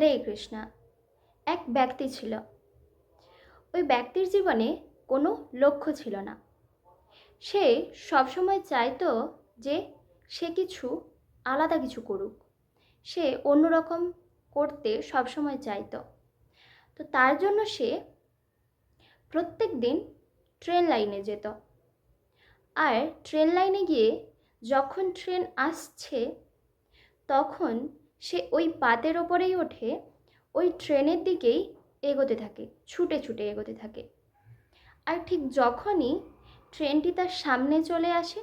হরে কৃষ্ণ। এক ব্যক্তি ছিল। ওই ব্যক্তির জীবনে কোনো লক্ষ্য ছিল না। সে সবসময় চাইতো যে সে কিছু আলাদা কিছু করুক, সে অন্যরকম করতে সবসময় চাইতো। তো তার জন্য সে প্রত্যেক দিন ট্রেন লাইনে যেত। আর ট্রেন লাইনে গিয়ে যখন ট্রেন আসছে তখন সে ওই পাতের ওপরেই ওঠে, ওই ট্রেনের দিকেই এগোতে থাকে, ছুটে ছুটে এগোতে থাকে। আর ঠিক যখনই ট্রেনটি তার সামনে চলে আসে,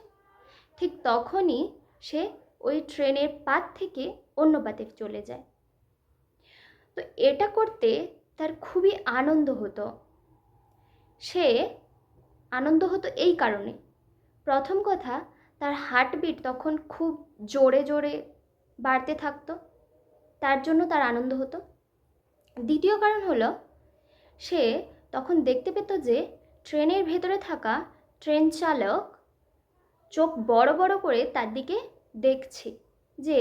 ঠিক তখনই সে ওই ট্রেনের পাত থেকে অন্য পাতে চলে যায়। তো এটা করতে তার খুবই আনন্দ হতো। সে আনন্দ হতো এই কারণে, প্রথম কথা, তার হার্টবিট তখন খুব জোরে জোরে বাড়তে থাকতো, তার জন্য তার আনন্দ হতো। দ্বিতীয় কারণ হলো, সে তখন দেখতে পেত যে ট্রেনের ভেতরে থাকা ট্রেন চালক চোখ বড় বড় করে তার দিকে দেখছে যে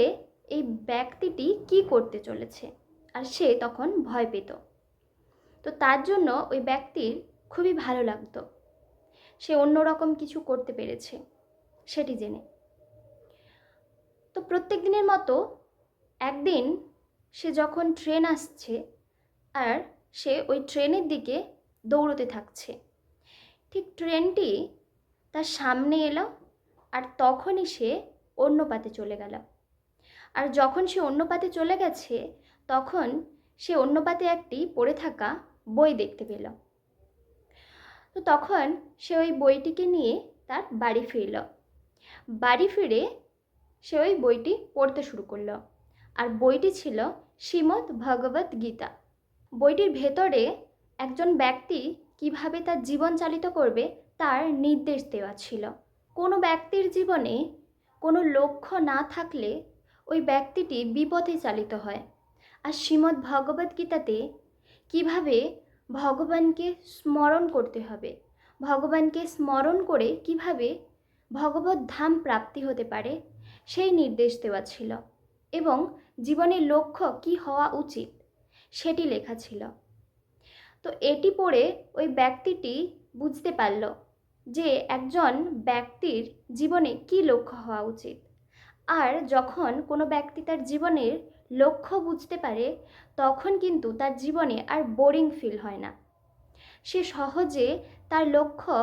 এই ব্যক্তিটি কি করতে চলেছে, আর সে তখন ভয় পেত। তো তার জন্য ওই ব্যক্তির খুবই ভালো লাগতো, সে অন্যরকম কিছু করতে পেরেছে সেটি জেনে। তো প্রত্যেক দিনের মতো একদিন সে যখন ট্রেন আসছে আর সে ওই ট্রেনের দিকে দৌড়তে থাকছে, ঠিক ট্রেনটি তার সামনে এলো আর তখনই সে অন্য পাতে চলে গেল। আর যখন সে অন্য পাতে চলে গেছে তখন সে অন্য পাতে একটি পড়ে থাকা বই দেখতে পেল। তো তখন সে ওই বইটিকে নিয়ে তার বাড়ি ফিরল। বাড়ি ফিরে সে ওই বইটি পড়তে শুরু করলো। আর বইটি ছিল শ্রীমদ্ ভগবত গীতা। বইটির ভেতরে একজন ব্যক্তি কিভাবে তার জীবন চালিত করবে তার নির্দেশ দেওয়া ছিল। কোনো ব্যক্তির জীবনে কোনো লক্ষ্য না থাকলে ওই ব্যক্তিটি বিপথে চালিত হয়। আর শ্রীমদ্ ভগবত গীতাতে কিভাবে ভগবানকে স্মরণ করতে হবে, ভগবানকে স্মরণ করে কিভাবে ভগবত ধাম প্রাপ্তি হতে পারে সেই নির্দেশ দেওয়া ছিল, এবং জীবনের লক্ষ্য কি হওয়া উচিত সেটি লেখা ছিল। তো এটি পড়ে ওই ব্যক্তিটি বুঝতে পারল যে একজন ব্যক্তির জীবনে কি লক্ষ্য হওয়া উচিত। আর যখন কোনো ব্যক্তি তার জীবনের লক্ষ্য বুঝতে পারে তখন কিন্তু তার জীবনে আর বোরিং ফিল হয় না, সে সহজে তার লক্ষ্য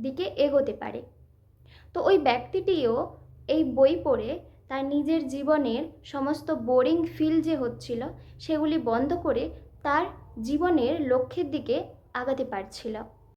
দিকে এগোতে পারে। তো ওই ব্যক্তিটিও এই বই পড়ে তার নিজের জীবনের সমস্ত বোরিং ফিল যে হচ্ছিল সেগুলি বন্ধ করে তার জীবনের লক্ষ্যের দিকে আগাতে পারছিল।